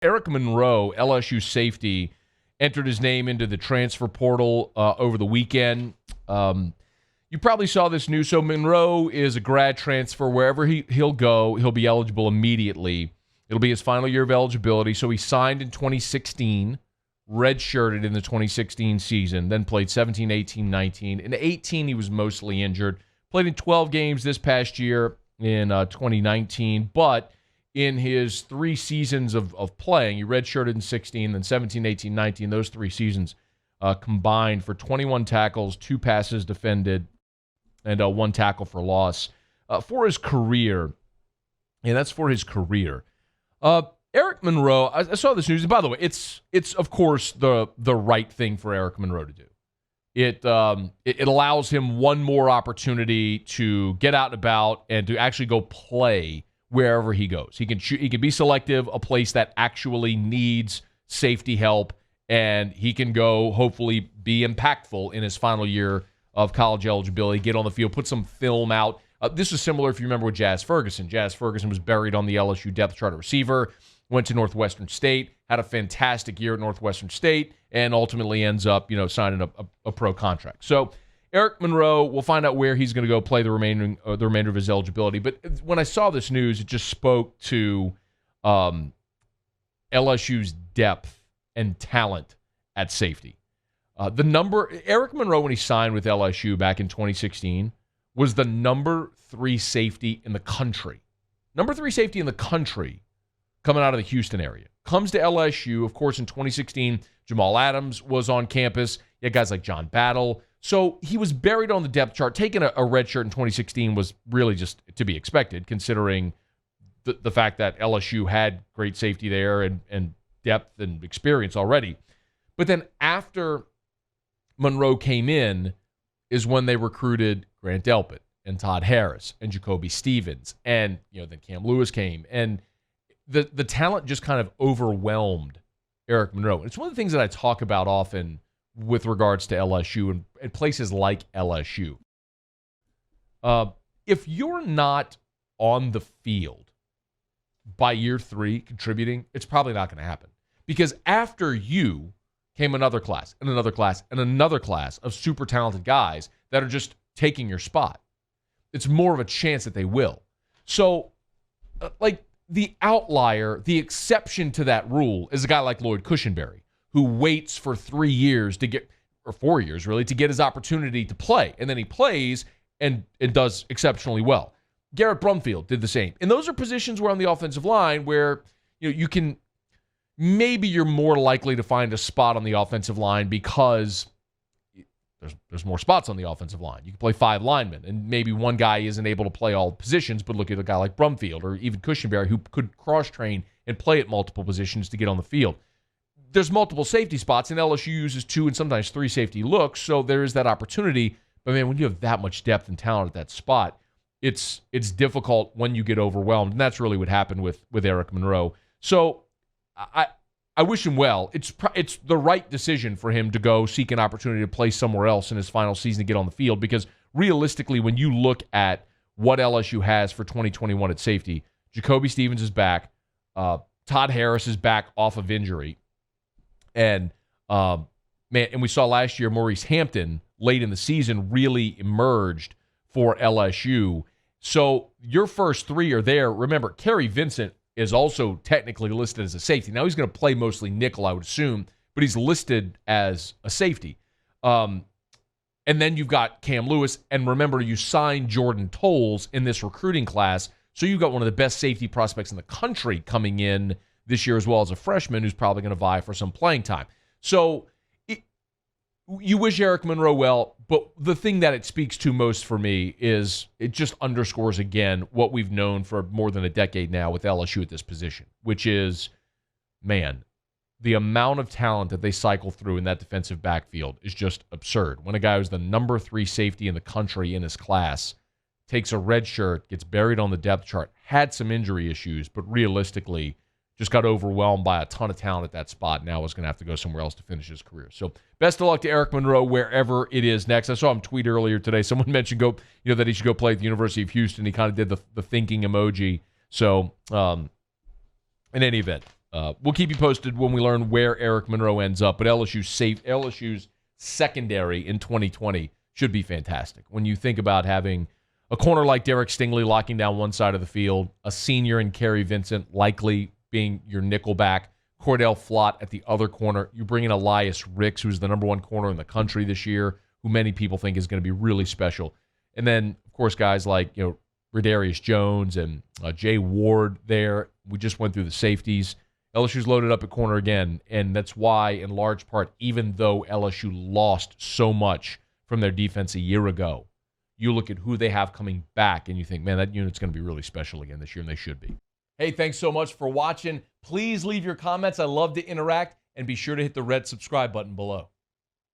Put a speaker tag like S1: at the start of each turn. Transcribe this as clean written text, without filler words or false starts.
S1: Eric Monroe, LSU safety, entered his name into the transfer portal over the weekend. You probably saw this news. So Monroe is a grad transfer. Wherever he'll go, he'll be eligible immediately. It'll be his final year of eligibility. So he signed in 2016, redshirted in the 2016 season, then played 17, 18, 19. In 18, he was mostly injured. Played in 12 games this past year in 2019, but in his 3 seasons of playing, he redshirted in 16, then 17, 18, 19. Those 3 seasons combined for 21 tackles, 2 passes defended, and 1 tackle for loss for his career. And that's for his career. Eric Monroe, I saw this news. And by the way, it's of course the right thing for Eric Monroe to do. It allows him one more opportunity to get out and about and to actually go play wherever he goes. He can be selective, a place that actually needs safety help, and he can go hopefully be impactful in his final year of college eligibility, get on the field, put some film out. This is similar if you remember with Jazz Ferguson. Jazz Ferguson was buried on the LSU depth chart at receiver, went to Northwestern State, had a fantastic year at Northwestern State, and ultimately ends up, signing a pro contract. So Eric Monroe, we'll find out where he's going to go play the remainder of his eligibility. But when I saw this news, it just spoke to LSU's depth and talent at safety. Eric Monroe, when he signed with LSU back in 2016, was the number 3 safety in the country. Number 3 safety in the country coming out of the Houston area. Comes to LSU, of course, in 2016, Jamal Adams was on campus. You had guys like John Battle. So he was buried on the depth chart. Taking a red shirt in 2016 was really just to be expected, considering the fact that LSU had great safety there and depth and experience already. But then after Monroe came in is when they recruited Grant Delpit and Todd Harris and Jacoby Stevens. And, then Cam Lewis came. And the talent just kind of overwhelmed Eric Monroe. It's one of the things that I talk about often with regards to LSU and places like LSU. If you're not on the field by year 3 contributing, it's probably not going to happen. Because after you came another class and another class and another class of super talented guys that are just taking your spot. It's more of a chance that they will. So, the outlier, the exception to that rule is a guy like Lloyd Cushenberry, who waits for 3 years or 4 years really, to get his opportunity to play. And then he plays and does exceptionally well. Garrett Brumfield did the same. And those are positions where on the offensive line where you can, maybe you're more likely to find a spot on the offensive line because there's more spots on the offensive line. You can play 5 linemen, and maybe one guy isn't able to play all positions, but look at a guy like Brumfield or even Cushenberry who could cross-train and play at multiple positions to get on the field. There's multiple safety spots, and LSU uses 2 and sometimes 3 safety looks, so there is that opportunity. But, man, when you have that much depth and talent at that spot, it's difficult when you get overwhelmed, and that's really what happened with Eric Monroe. So I wish him well. It's the right decision for him to go seek an opportunity to play somewhere else in his final season to get on the field, because realistically, when you look at what LSU has for 2021 at safety, Jacoby Stevens is back. Todd Harris is back off of injury. And, and we saw last year Maurice Hampton late in the season really emerged for LSU. So your first 3 are there. Remember, Kerry Vincent is also technically listed as a safety. Now, he's going to play mostly nickel, I would assume, but he's listed as a safety. And then you've got Cam Lewis. And remember, you signed Jordan Tolles in this recruiting class, so you've got one of the best safety prospects in the country coming in this year, as well as a freshman who's probably going to vie for some playing time. So you wish Eric Monroe well, but the thing that it speaks to most for me is it just underscores again what we've known for more than a decade now with LSU at this position, which is, man, the amount of talent that they cycle through in that defensive backfield is just absurd. When a guy who's the number 3 safety in the country in his class takes a red shirt, gets buried on the depth chart, had some injury issues, but realistically just got overwhelmed by a ton of talent at that spot. Now is going to have to go somewhere else to finish his career. So best of luck to Eric Monroe wherever it is next. I saw him tweet earlier today. Someone mentioned that he should go play at the University of Houston. He kind of did the thinking emoji. So in any event, we'll keep you posted when we learn where Eric Monroe ends up. But LSU's secondary in 2020 should be fantastic. When you think about having a corner like Derek Stingley locking down one side of the field, a senior in Kerry Vincent likely being your nickelback, Cordell Flott at the other corner. You bring in Elias Ricks, who's the number one corner in the country this year, who many people think is going to be really special. And then, of course, guys like Radarius Jones and Jay Ward there. We just went through the safeties. LSU's loaded up at corner again, and that's why, in large part, even though LSU lost so much from their defense a year ago, you look at who they have coming back, and you think, man, that unit's going to be really special again this year, and they should be. Hey, thanks so much for watching. Please leave your comments. I love to interact, and be sure to hit the red subscribe button below.